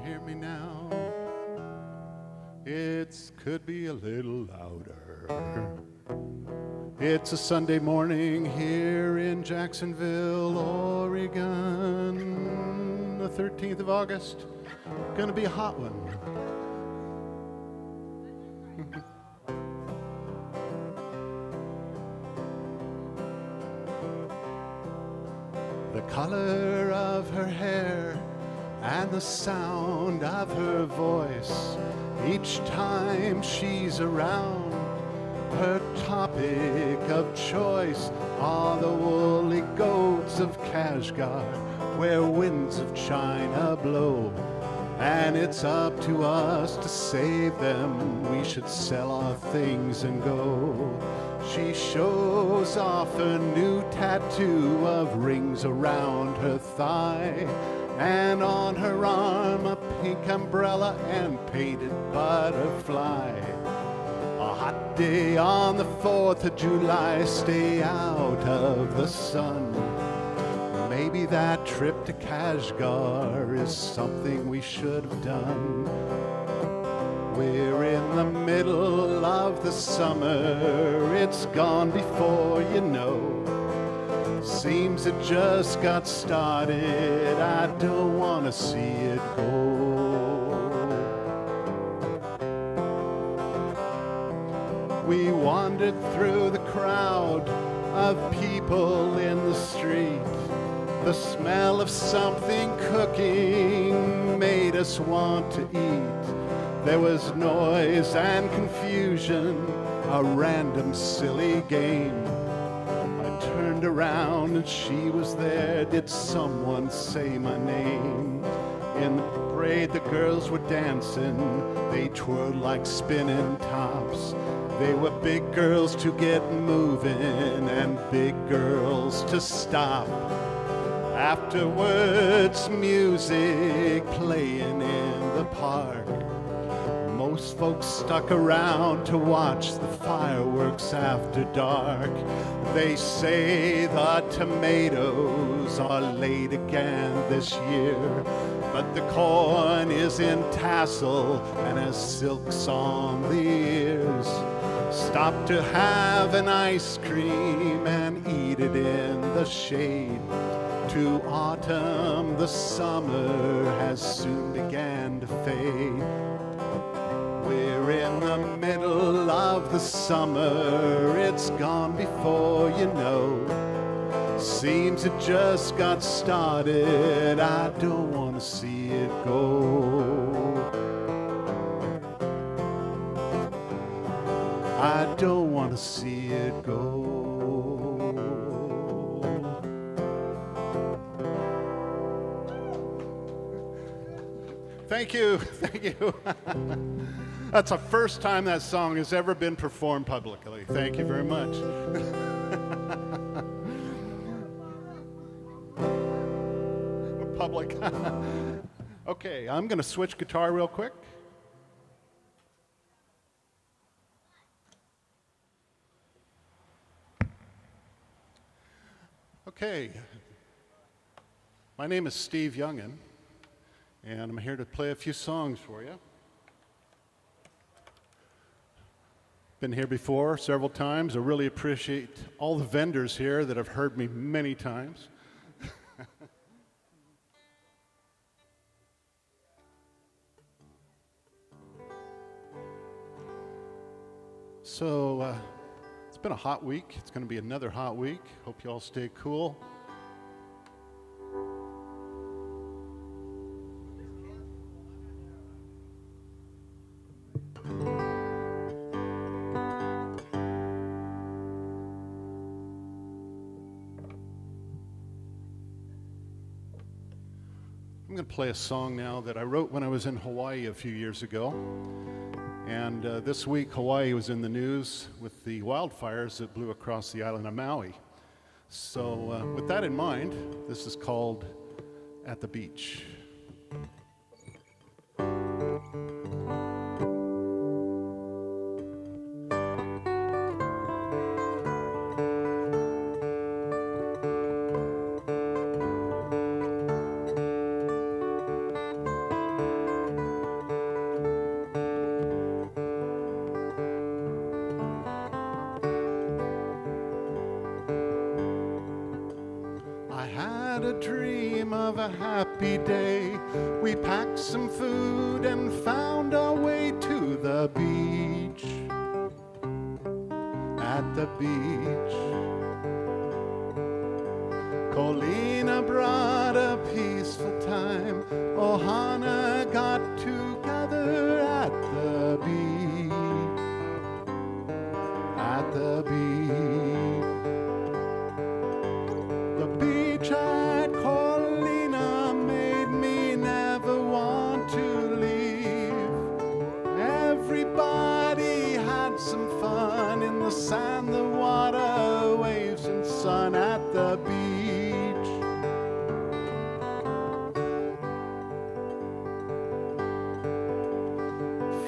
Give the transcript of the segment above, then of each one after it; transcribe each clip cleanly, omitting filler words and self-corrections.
hear me now? It could be a little louder. It's a Sunday morning here in Jacksonville, Oregon, the 13th of August. Gonna be a hot one. The color of her hair and the sound of her voice, each time she's around, her topic of choice are the woolly goats of Kashgar, where winds of China blow. And it's up to us to save them. We should sell our things and go. She shows off her new tattoo of rings around her thigh, and on her arm a pink umbrella and painted butterfly. A hot day on the 4th of July, stay out of the sun. Maybe that trip to Kashgar is something we should have done. We're in the middle of the summer, it's gone before you know. Seems it just got started, I don't want to see it go. We wandered through the crowd of people in the street. The smell of something cooking made us want to eat. There was noise and confusion, a random silly game. I turned around and she was there. Did someone say my name? In the parade the girls were dancing, they twirled like spinning tops. They were big girls to get moving and big girls to stop. Afterwards, music playing in the park. Most folks stuck around to watch the fireworks after dark. They say the tomatoes are late again this year, but the corn is in tassel and has silks on the ears. Stop to have an ice cream and eat it in the shade. To autumn, the summer has soon began to fade. We're in the middle of the summer, it's gone before you know. Seems it just got started, I don't want to see it go. I don't want to see it go. Thank you, thank you. That's the first time that song has ever been performed publicly. Thank you very much. Public. Okay, I'm going to switch guitar real quick. Okay, my name is Steve Yungen, and I'm here to play a few songs for you. Been here before several times. I really appreciate all the vendors here that have heard me many times. So, it's been a hot week. It's going to be another hot week. Hope you all stay cool. I'm going to play a song now that I wrote when I was in Hawaii a few years ago. And this week, Hawaii was in the news with the wildfires that blew across the island of Maui. So with that in mind, this is called At the Beach. of a happy day. We packed some food and found our way to the beach. At the beach, Colina brought a peaceful time. Ohana got together at the beach. At the beach. The beach at Colina made me never want to leave. Everybody had some fun in the sand, the water, waves, and sun at the beach.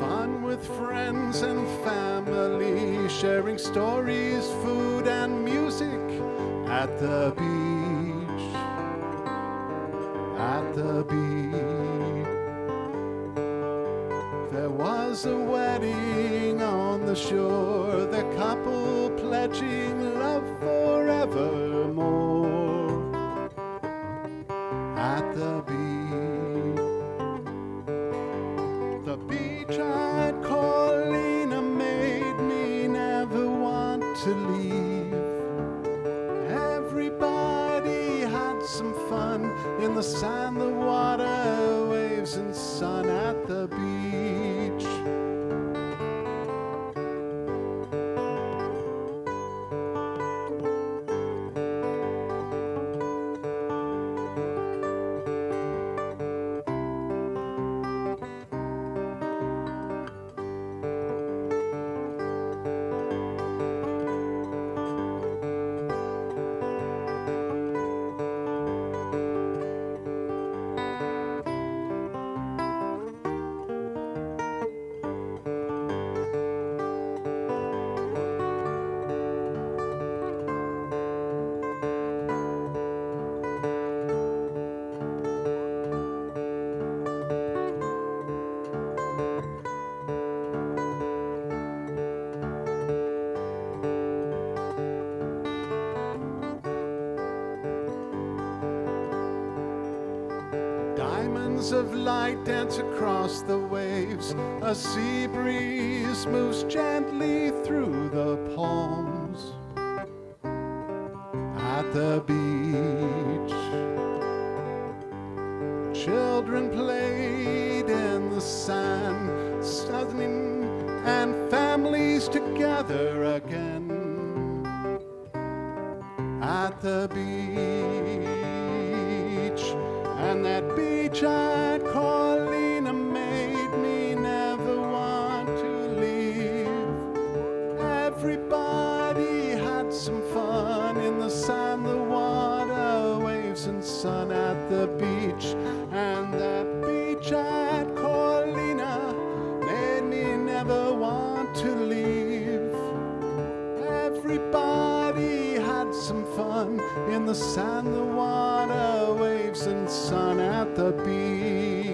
Fun with friends and family, sharing stories, food, and music at the beach. At the beach. There was a wedding on the shore, the couple pledging love forevermore. At the beach. The beach at Colina made me never want to leave. Everybody had some fun in the sand, the water, waves, and sun at the beach. Diamonds of light dance across the waves. A sea breeze moves gently through the palms. At the beach, children played in the sand, sunning and families together again. At the beach, and that beach at Colina made me never want to leave. Everybody had some fun in the sand, the water, waves, and sun at the beach. And that beach at Colina made me never want to leave. Everybody had some fun in the sand, the water, waves, and sun at the beach.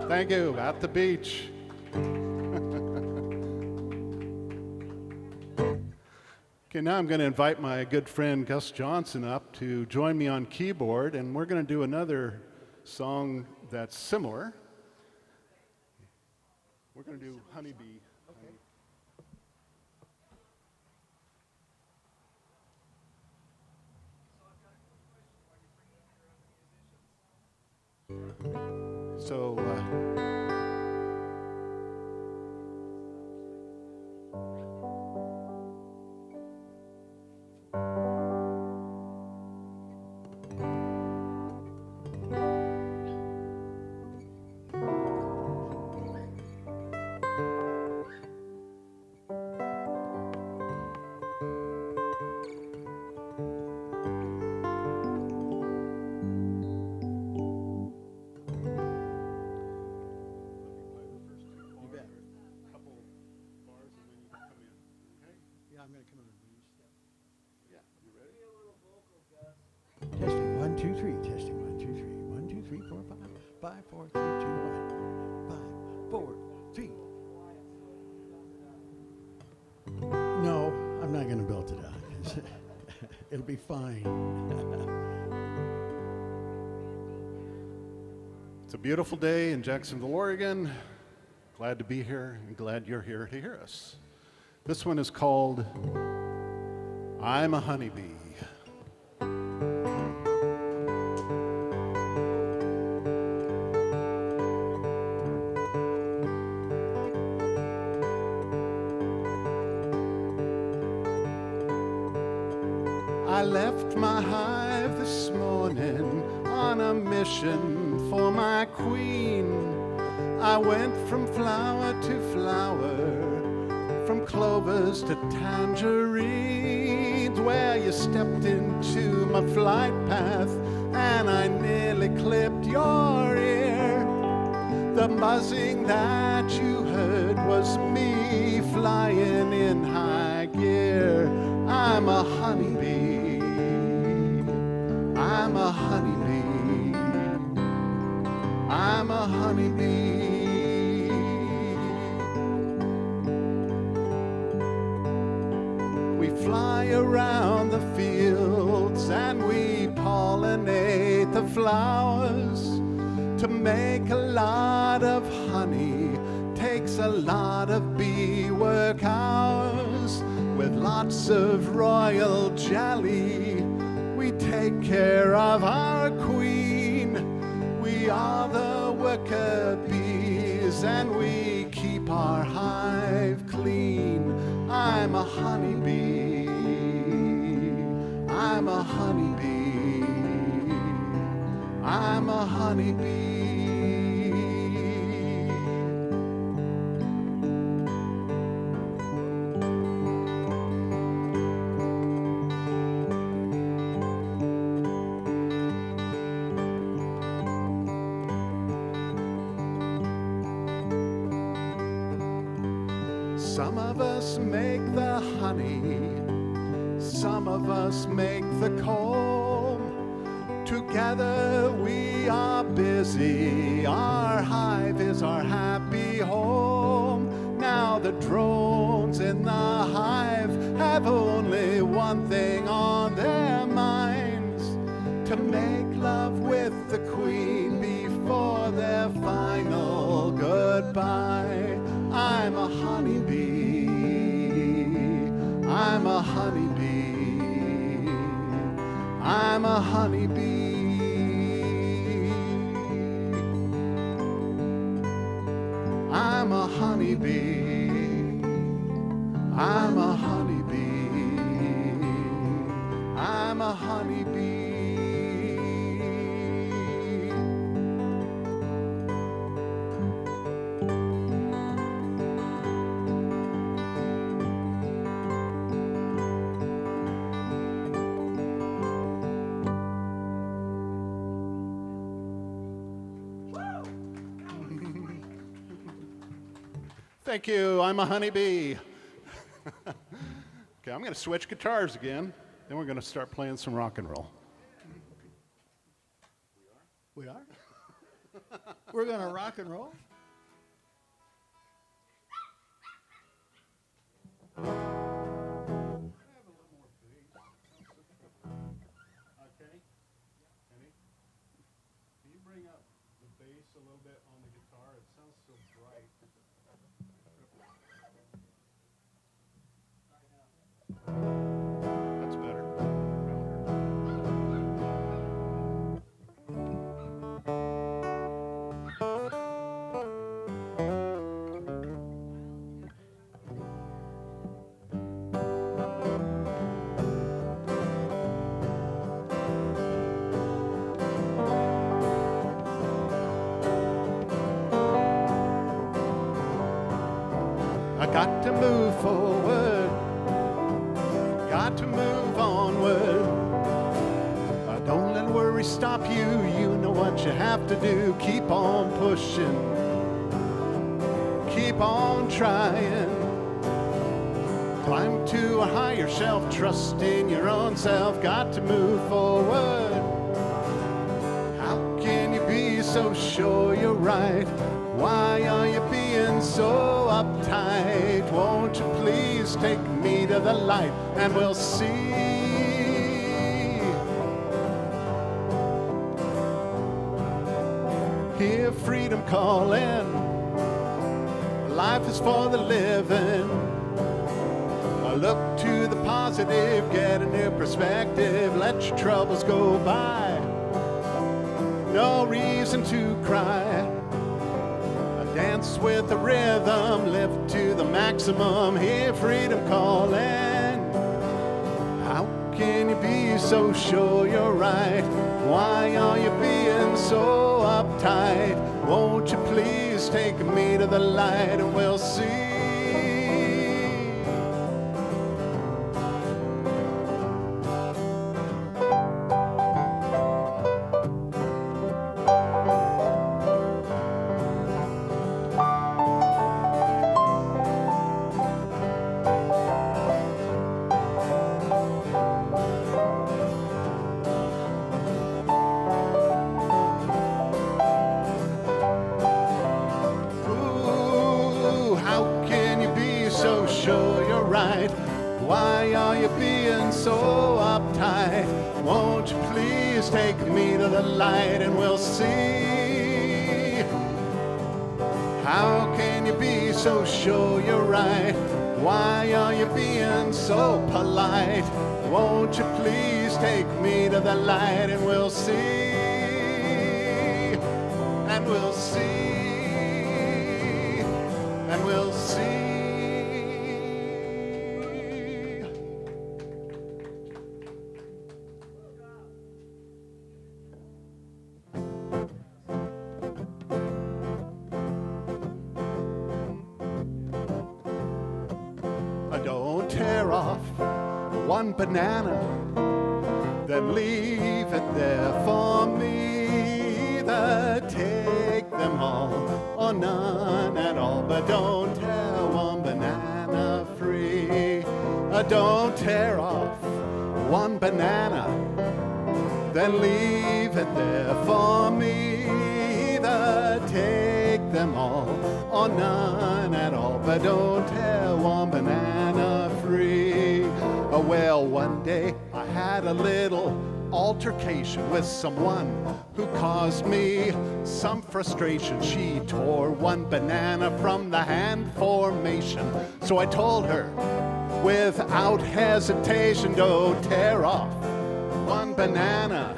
Thank you. At the beach. Okay, now I'm going to invite my good friend Gus Johnson up to join me on keyboard, and we're going to do another song that's similar. We're going to do Honeybee. So, I'm going to come in and blues. Yeah. 2, 3. Testing 1, 2, 3. 1, 2, 3, 4, 5. 5, 4, 3, 2, 1. 5, 4, 3. No, I'm not going to belt it out. It'll be fine. It's a beautiful day in Jacksonville, Oregon. Glad to be here and glad you're here to hear us. This one is called I'm a Honeybee. I left my hive this morning on a mission for my queen. I went from flower to flower, from clovers to tangerines, where you stepped into my flight path and I nearly clipped your ear. The buzzing that you heard was me flying in high gear. I'm a honeybee. I'm a honeybee. I'm a honeybee. We fly around the fields and we pollinate the flowers. To make a lot of honey takes a lot of bee work hours. With lots of royal jelly, we take care of our queen. We are the worker bees and we keep our hive clean. I'm a honeybee. I'm a honeybee. I'm a honeybee. Some of us make the honey, some of us make the comb. Together we are busy, our hive is our happy home. Now the drones in the hive have only one thing on their minds: to make love with the queen before their final goodbye. I'm a honeybee. I'm a honeybee. I'm a honeybee. I'm a honeybee. I'm a honeybee. I'm a honeybee. Thank you. I'm a honeybee. Okay, I'm going to switch guitars again. Then we're going to start playing some rock and roll. We are? We're going to rock and roll? Okay. Kenny, can you bring up the bass a little bit on the guitar? It sounds so bright. That's better. I got to move forward, got to move onward. Don't let worry stop you, you know what you have to do. Keep on pushing, keep on trying. Climb to a higher shelf, trust in your own self. Got to move forward, sure you're right? Why are you being so uptight? Won't you please take me to the light and we'll see? Hear freedom calling. Life is for the living. Look to the positive, get a new perspective. Let your troubles go by. No reason to cry. Dance with the rhythm, live to the maximum. Hear freedom calling. How can you be so sure you're right? Why are you being so uptight? Won't you please take me to the light and we'll see? Why are you being so uptight? Won't you please take me to the light and we'll see? How can you be so sure you're right? Why are you being so polite? Won't you please take me to the light and we'll see? And we'll see. And we'll see. Don't tear off one banana, then leave it there for me. Either take them all or none at all, but don't tear one banana free. Don't tear off one banana, then leave it there for me. Either take them all or none at all, but don't tear one banana free. Well, one day I had a little altercation with someone who caused me some frustration. She tore one banana from the hand formation. So I told her without hesitation, don't tear off one banana,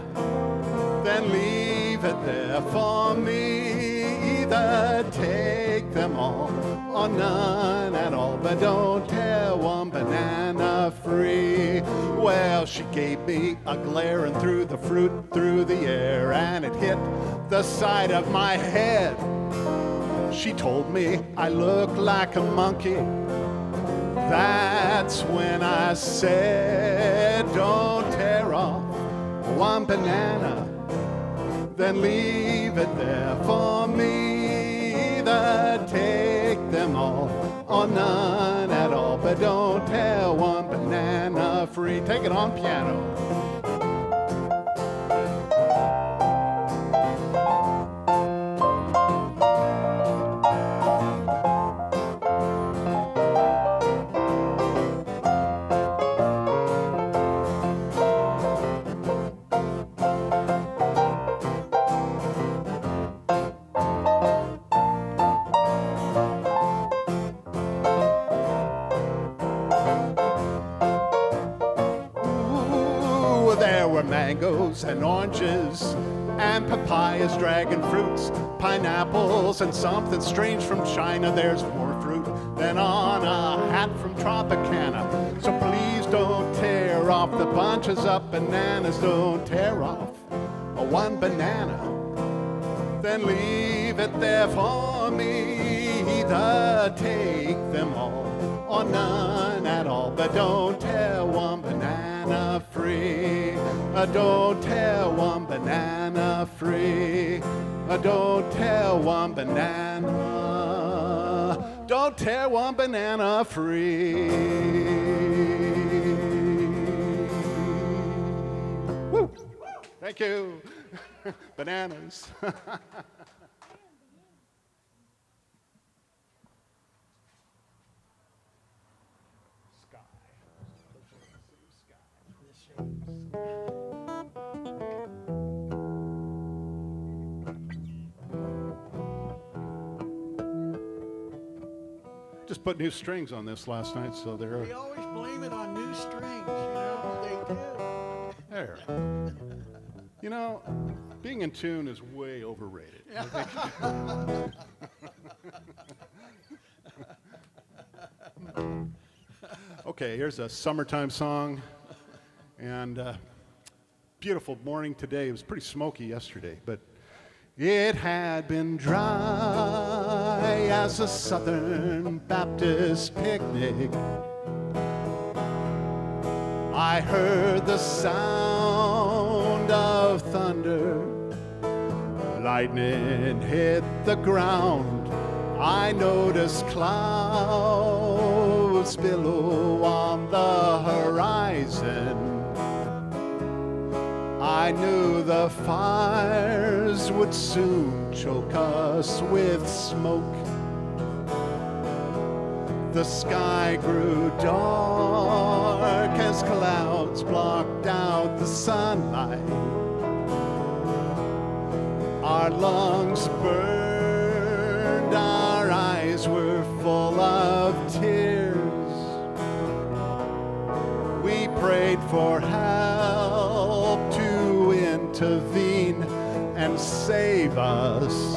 then leave it there for me. Either take them all or none at all, but don't tear one banana free. Well, she gave me a glare and threw the fruit through the air, and it hit the side of my head. She told me I look like a monkey. That's when I said, don't tear off one banana, then leave it there for me. Either take them all or none at all, but don't tear one banana free. Take it on piano. Mangoes and oranges and papayas, dragon fruits, pineapples, and something strange from China. There's more fruit than on a hat from Tropicana. So please don't tear off the bunches of bananas. Don't tear off one banana, then leave it there for me. Either take them all or none at all, but don't tear one banana free. Don't tear one banana free. Don't tear one banana. Don't tear one banana free. Woo! Thank you. Bananas. put new strings on this last night, so they're We always blame it on new strings, you know. They do. there. You know, being in tune is way overrated. I think. Okay, here's a summertime song, and beautiful morning today. It was pretty smoky yesterday, but it had been dry as a Southern Baptist picnic. I heard the sound of thunder. Lightning hit the ground. I noticed clouds below on the horizon. I knew the fires would soon choke us with smoke. The sky grew dark as clouds blocked out the sunlight. Our lungs burned, our eyes were full of tears. We prayed for help to intervene and save us.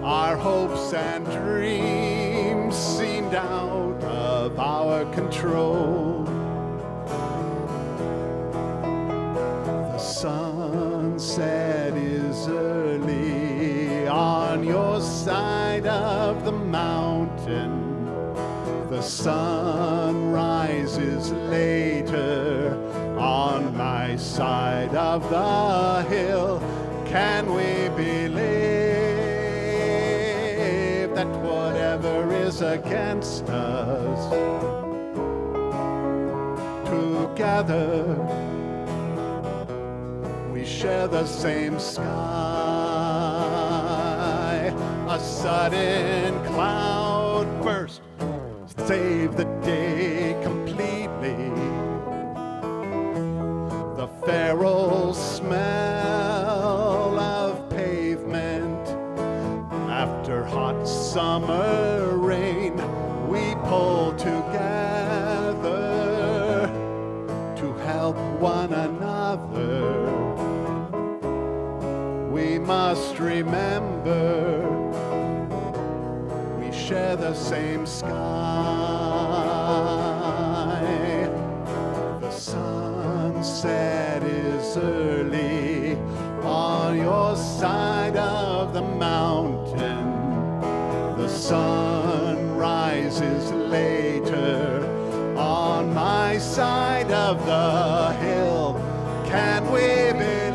Our hopes and dreams seemed out of our control. The sunset is early on your side of the mountain. The sun rises later on my side of the hill. Can we believe that whatever is against us, together we share the same sky? A sudden cloud burst saved the day completely. The feral smell of pavement after hot summer rain. We pull together to help one another. We must remember we share the same sky. The sunset is early on your side of the mountain. The sun rises later on my side of the hill. Can we believe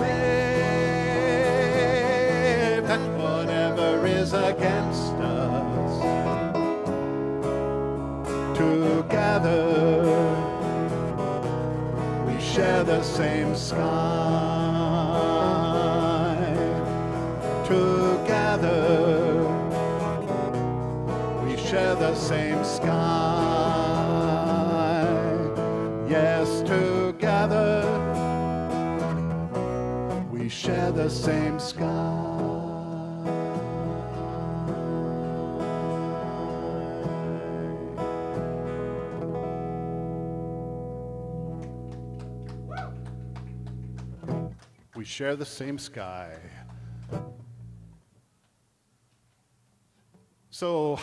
that whatever is against us, together we share the same sky? Together we share the same sky. Yes, together we share the same sky. We share the same sky. So,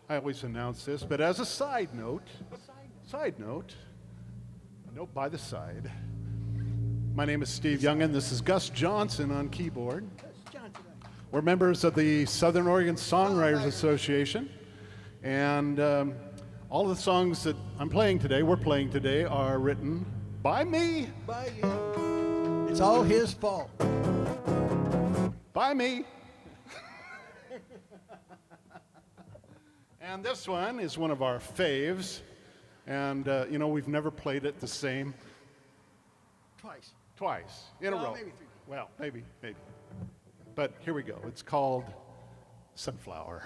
I always announce this, but as a side note, note by the side, my name is Steve Yungen. This is Gus Johnson on keyboard. We're members of the Southern Oregon Songwriters Association, and all the songs that we're playing today, are written by me. By you. It's all his fault. By me. And this one is one of our faves, and we've never played it the same. Twice in a row. Maybe three. Well, maybe. But here we go. It's called Sunflower.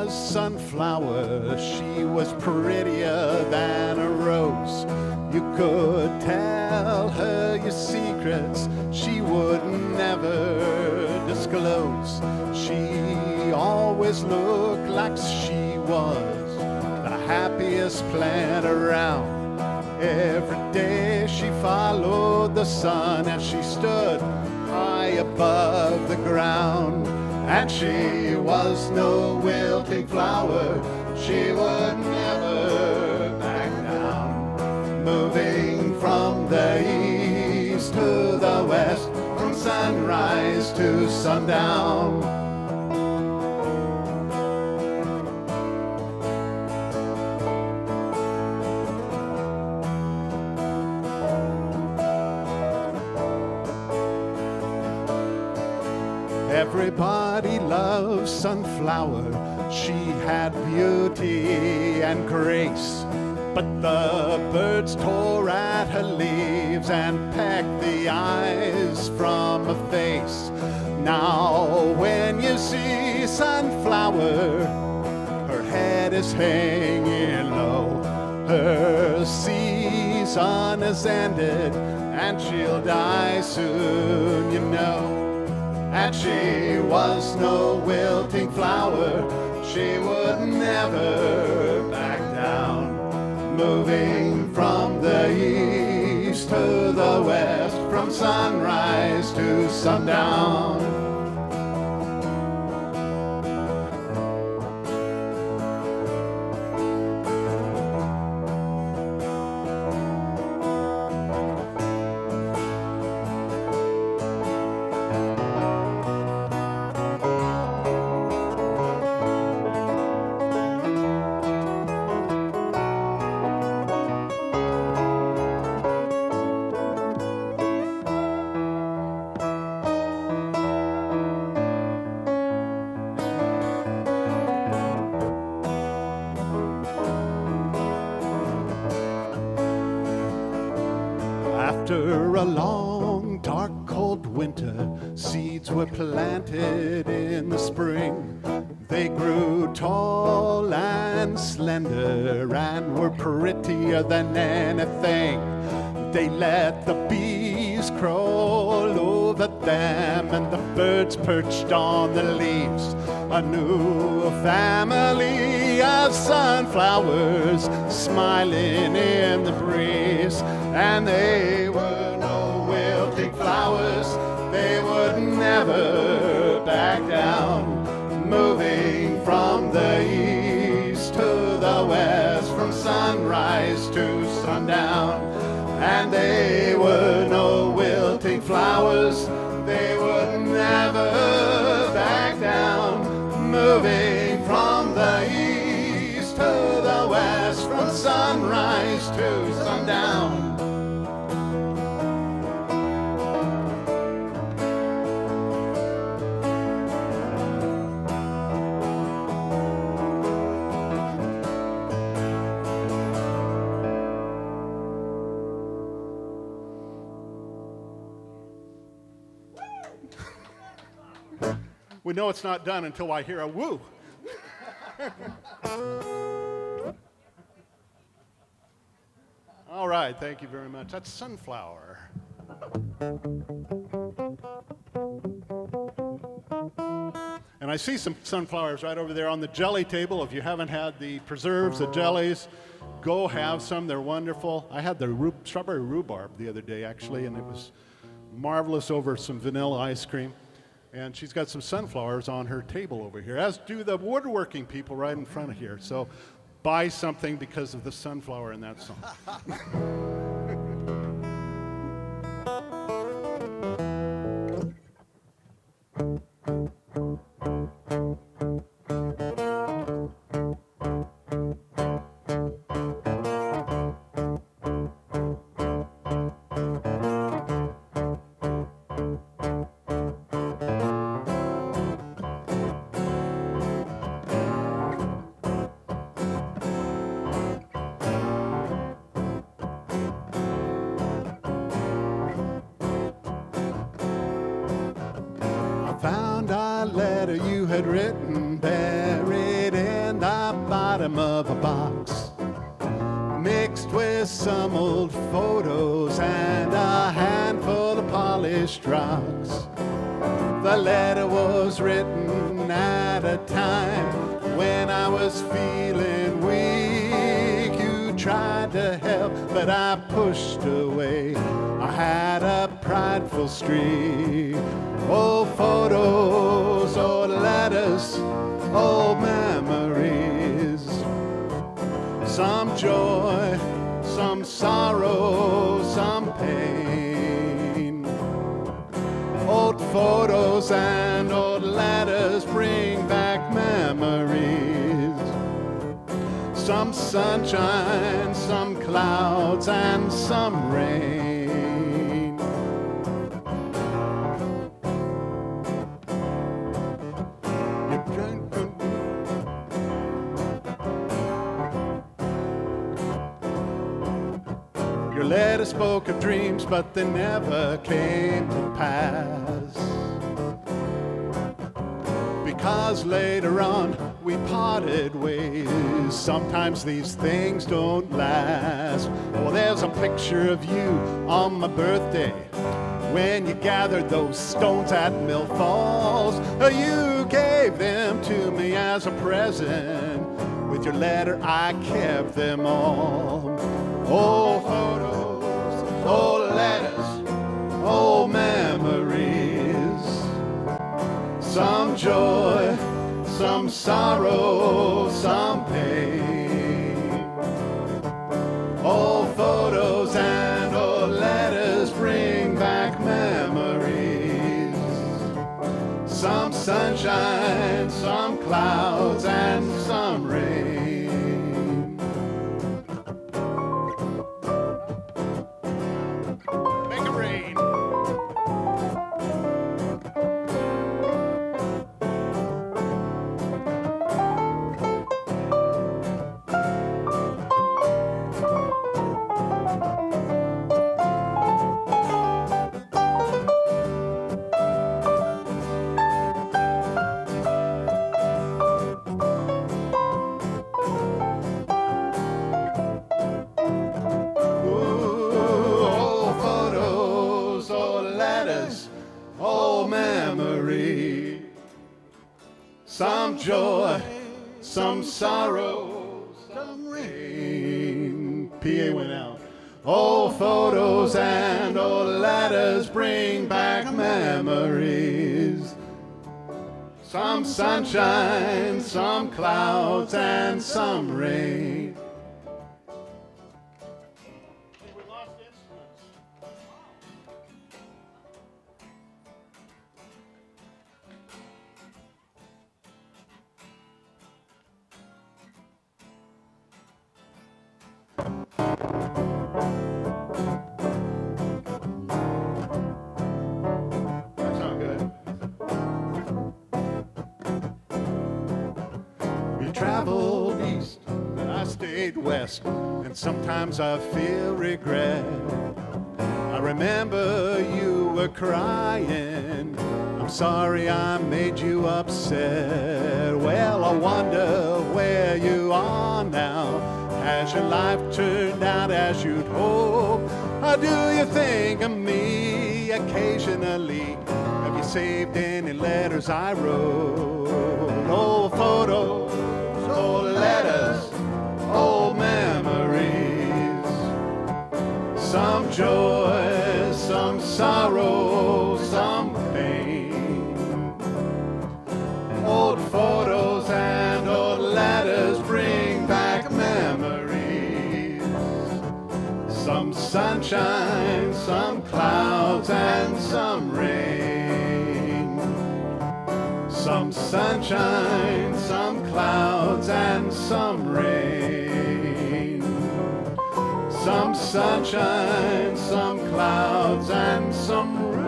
was Sunflower. She was prettier than a rose. You could tell her your secrets, she would never disclose. She always looked like she was the happiest plant around. Every day she followed the sun as she stood high above the ground. And she was no wilting flower, she would never back down. Moving from the east to the west, from sunrise to sundown. Everybody loves Sunflower. She had beauty and grace. But the birds tore at her leaves and pecked the eyes from her face. Now when you see Sunflower, her head is hanging low. Her season has ended and she'll die soon, you know. And she was no wilting flower, she would never back down. Moving from the east to the west, from sunrise to sundown. After a long, dark, cold winter, seeds were planted in the spring. They grew tall and slender and were prettier than anything. They let the bees crawl over them and the birds perched on the leaves. A new family of sunflowers smiling in the breeze. And they were no wilting flowers, they would never back down. Moving from the east to the west, from sunrise to sundown. And they were no wilting flowers, they would never back down. Moving from the east to the west, from sunrise to sundown. We know it's not done until I hear a woo. All right, thank you very much. That's Sunflower. And I see some sunflowers right over there on the jelly table. If you haven't had the preserves, the jellies, go have some. They're wonderful. I had the strawberry rhubarb the other day, actually, and it was marvelous over some vanilla ice cream. And she's got some sunflowers on her table over here, as do the woodworking people right in front of here. So buy something because of the sunflower in that song. Found a letter you had written, buried in bottom of a box, mixed with some old photos and a handful of polished rocks. The letter was written at a time when I was feeling weak. You tried to help, but I pushed away. I had a prideful streak. Old photos, old letters, old memories. Some joy, some sorrow, some pain. Old photos and old letters bring back memories. Some sunshine, some clouds, and some rain. Your letter spoke of dreams, but they never came to pass. Because later on we parted ways. Sometimes these things don't last. Oh, there's a picture of you on my birthday when you gathered those stones at Mill Falls. You gave them to me as a present. With your letter I kept them all. Old photos, old letters, old memories. Some joy, some sorrow, some pain. Old photos and old letters bring back memories. Some sunshine, some clouds, and some rain. Make it rain. Some joy, some sorrow, some rain. PA went out. Old photos and old letters bring back memories. Some sunshine, some clouds, and some rain. We lost instruments. That's not good. We traveled east and I stayed west, and sometimes I feel regret. I remember you were crying. I'm sorry I made you upset. Well, I wonder where you are now. Has your life turned out as you'd hope? Or do you think of me occasionally? Have you saved any letters I wrote? Old photos, old letters, old memories. Some joy, some sorrow, some pain. Old photos and old letters bring back memories. Some sunshine, some clouds, and some rain. Some sunshine, some clouds, and some rain. Some sunshine, some clouds, and some rain.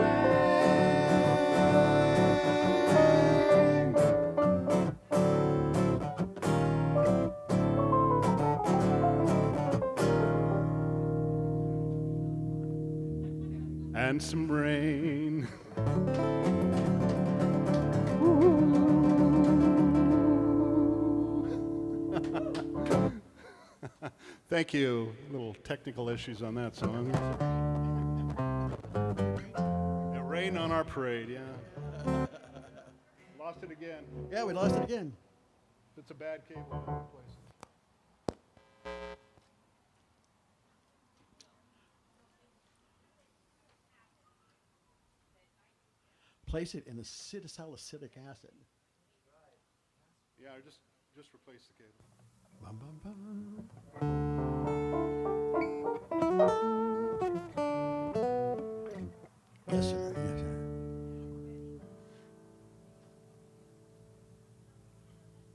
And some rain. Ooh. Thank you. Little technical issues on that song. It rained on our parade, yeah. Lost it again. Yeah, we lost it again. If it's a bad cable, I'll replace it. Place it in acetylsalicylic acid. Yeah, just replace the cable. Bum, bum, bum. Yes, sir. Yes, sir.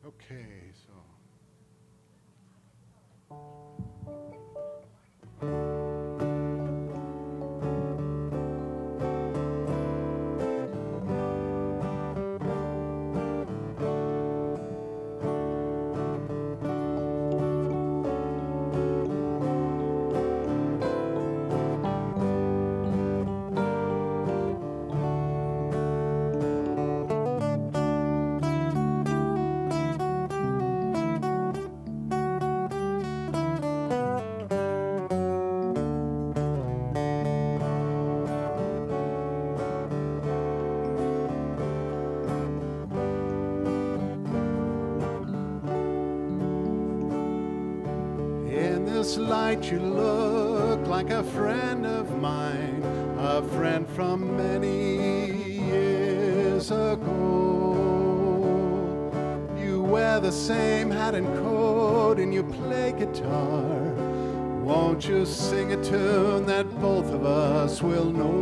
Okay, so. In this light you look like a friend of mine, a friend from many years ago. You wear the same hat and coat and you play guitar. Won't you sing a tune that both of us will know?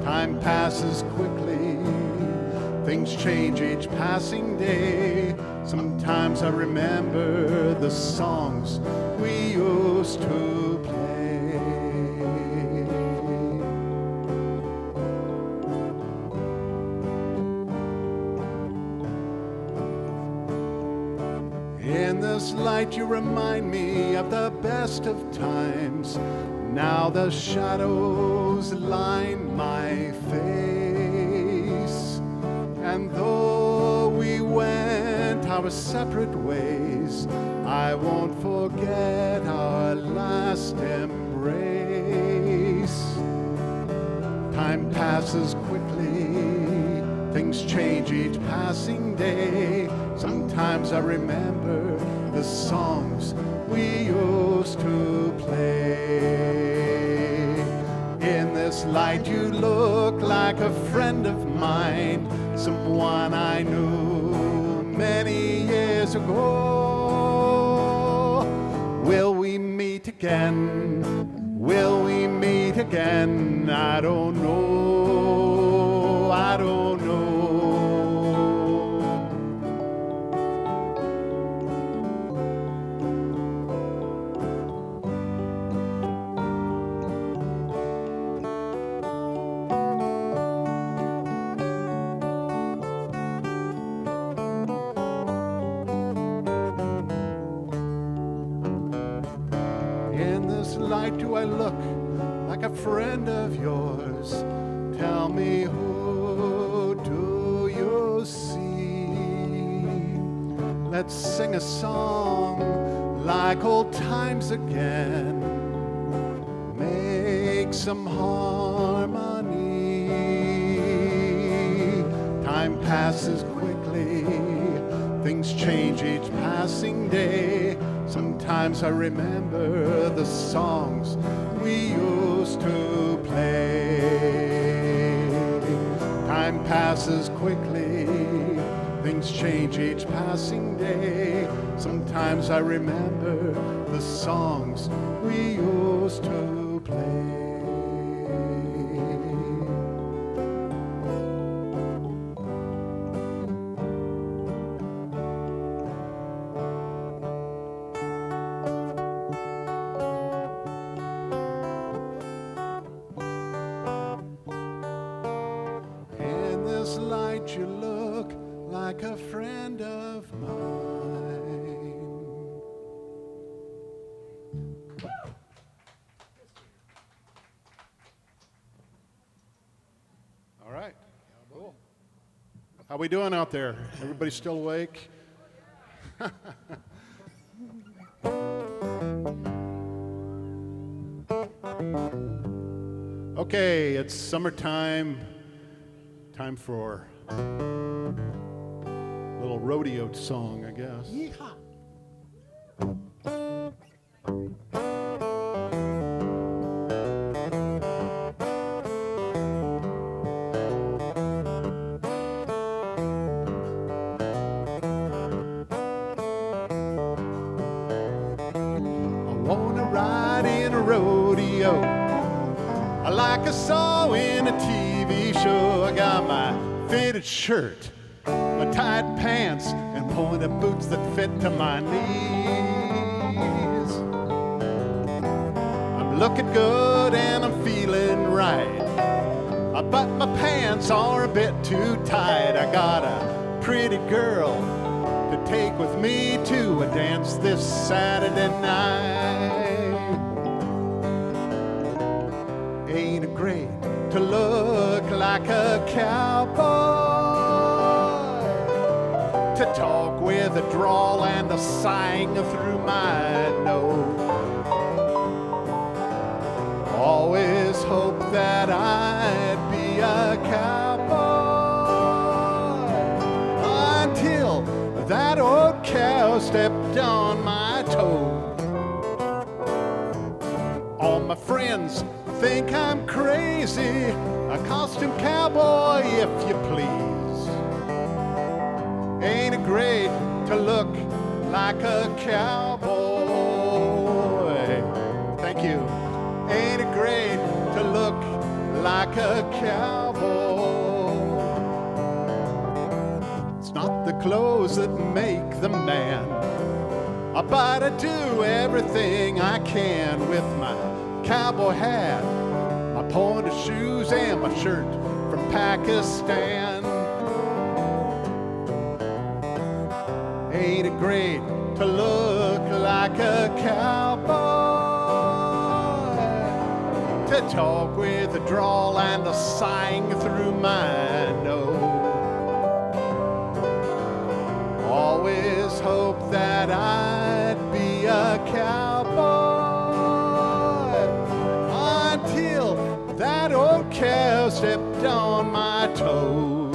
Time passes quickly, things change each passing day. Sometimes I remember the songs we used to play. In this light you remind me of the best of times. Now the shadows line my face, and though we went our separate ways, I won't forget our last embrace. Time passes quickly, things change each passing day. Sometimes I remember the songs we used to play. In this light you look like a friend of mine, someone I knew many years ago. Will we meet again? Will we meet again? I don't know. I don't know. Light do I look like a friend of yours? Tell me, who do you see? Let's sing a song like old times again. Make some harmony. Time passes quickly, things change each passing day. Sometimes I remember the songs we used to play. Time passes quickly, things change each passing day. Sometimes I remember the songs we used to play. You look like a friend of mine. All right. Cool. How we doing out there? Everybody still awake? Okay, it's summertime. Time for a little rodeo song, I guess. Yeehaw. Rodeo, like I saw in a TV show. I got my fitted shirt, my tight pants, and pointed boots that fit to my knees. I'm looking good and I'm feeling right, but my pants are a bit too tight. I got a pretty girl to take with me to a dance this Saturday night. Ain't it great to look like a cowboy, to talk with a drawl and a sighing through my nose? Always hope that I'd be a cowboy until that old cow stepped on my toe. All my friends think I'm crazy, a costume cowboy if you please. Ain't it great to look like a cowboy? Thank you. Ain't it great to look like a cowboy? It's not the clothes that make the man, but I do everything I can with my cowboy hat, my pointed shoes, and my shirt from Pakistan. Ain't it great to look like a cowboy, to talk with a drawl and a sighing through my nose? Always hope that I'd be a cowboy until that old cow stepped on my toe.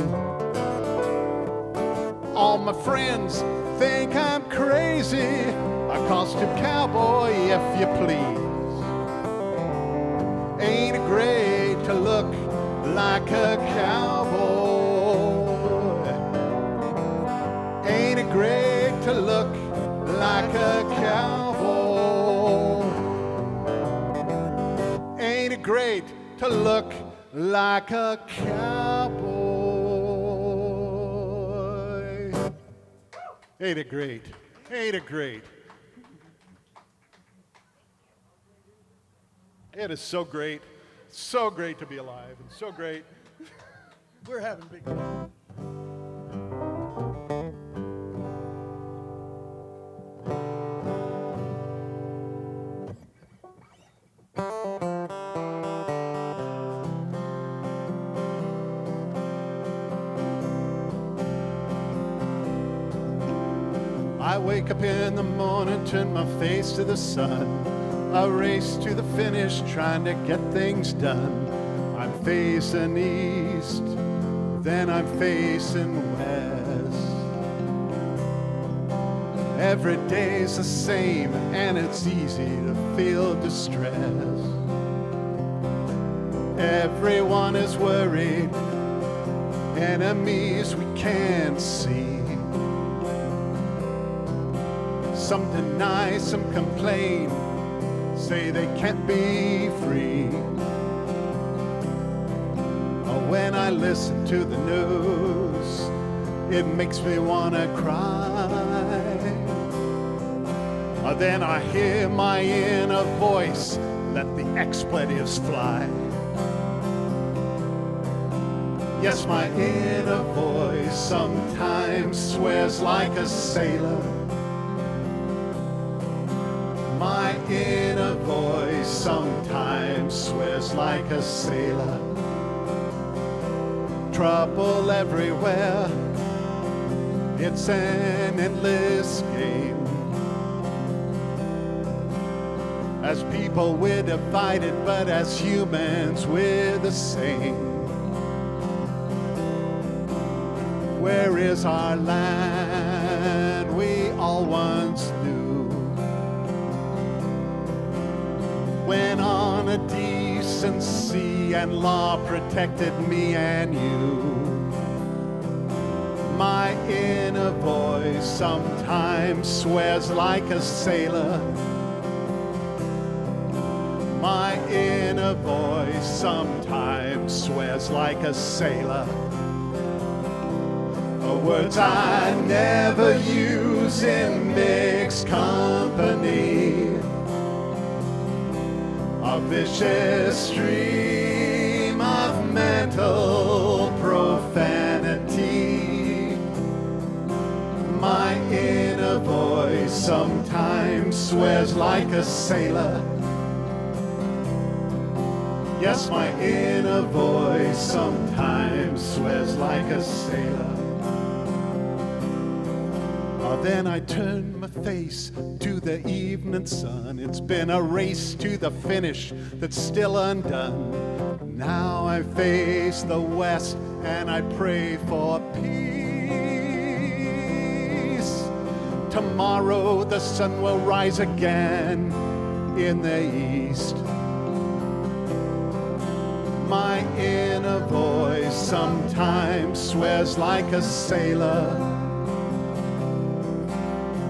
All my friends think I'm crazy, a costume cowboy if you please. Ain't it great to look like a cowboy? Ain't it great to look like a cowboy? Ain't it great to look like a cowboy? Ain't it great? Ain't it great? It is so great to be alive, and so great. We're having big fun. I wake up in the morning, turn my face to the sun. I race to the finish, trying to get things done. I'm facing east, then I'm facing west. Every day's the same, and it's easy to feel distress. Everyone is worried, enemies we can't see. Some deny, some complain, say they can't be free. When I listen to the news, it makes me wanna cry. Then I hear my inner voice, let the expletives fly. Yes, my inner voice sometimes swears like a sailor. My inner voice sometimes swears like a sailor. Trouble everywhere, it's an endless game. As people we're divided, but as humans we're the same. Where is our land we all once knew? When on a decency and law protected me and you, my inner voice sometimes swears like a sailor. My inner voice sometimes swears like a sailor. Words I never use in mixed company. A vicious stream of mental profanity. My inner voice sometimes swears like a sailor. Yes, my inner voice sometimes swears like a sailor. Then I turn my face to the evening sun. It's been a race to the finish that's still undone. Now I face the west and I pray for peace. Tomorrow the sun will rise again in the east. My inner voice sometimes swears like a sailor.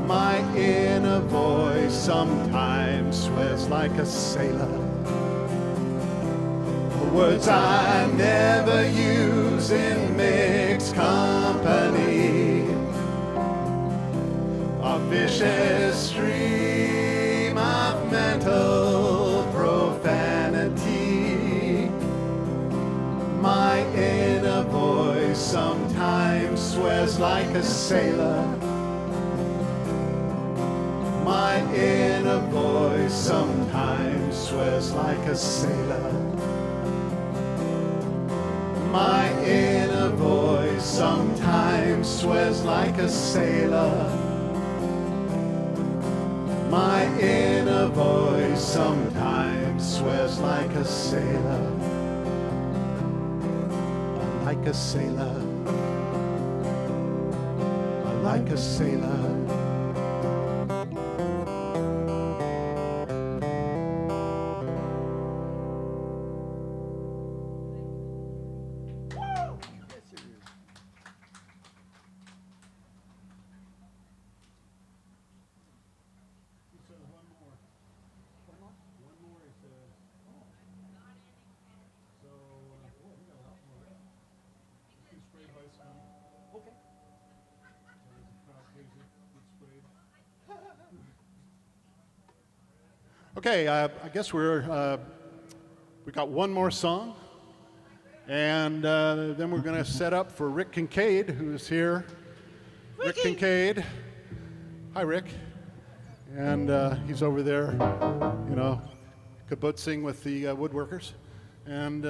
My inner voice sometimes swears like a sailor. Words I never use in mixed company. A vicious stream of mental profanity. My inner voice sometimes swears like a sailor. My inner voice sometimes swears like a sailor. My inner voice sometimes swears like a sailor. My inner voice sometimes swears like a sailor. Like a sailor. Like a sailor. Okay, I guess we got one more song, and then we're going to set up for Rick Kincaid, who's here. Ricky. Rick Kincaid. Hi, Rick. And he's over there, you know, kibbutzing with the woodworkers. And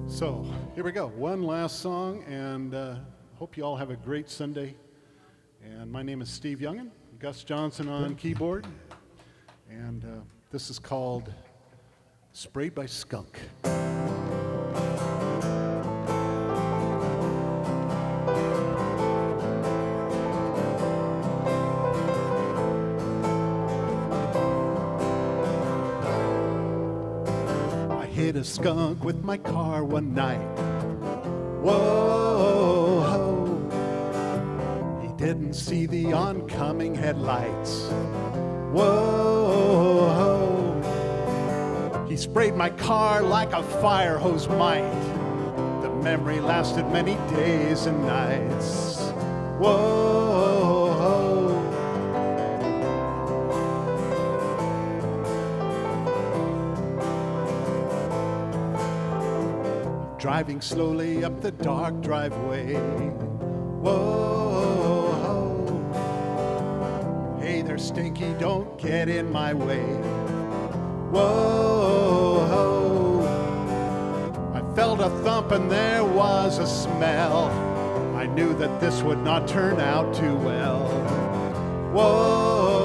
so here we go. One last song, and hope you all have a great Sunday. And my name is Steve Yungen, Gus Johnson on keyboard, and this is called Sprayed by Skunk. Hit a skunk with my car one night. Whoa, he didn't see the oncoming headlights. Whoa, he sprayed my car like a fire hose might. The memory lasted many days and nights. Whoa, driving slowly up the dark driveway. Whoa, hey there, Stinky, don't get in my way. Whoa, Felt a thump and there was a smell. I knew that this would not turn out too well. Whoa.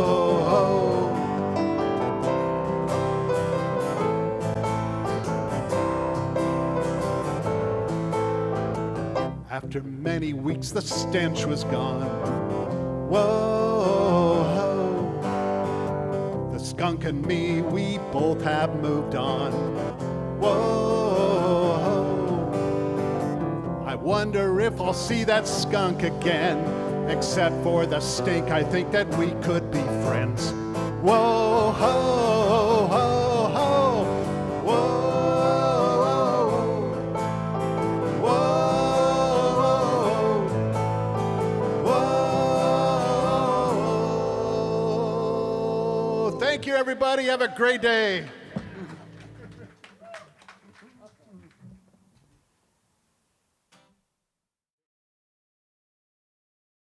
After many weeks, the stench was gone. Whoa. The skunk and me, we both have moved on. Whoa. I wonder if I'll see that skunk again. Except for the stink, I think that we could be friends. Whoa, ho, ho, ho. Whoa, whoa, whoa. Thank you, everybody. Have a great day.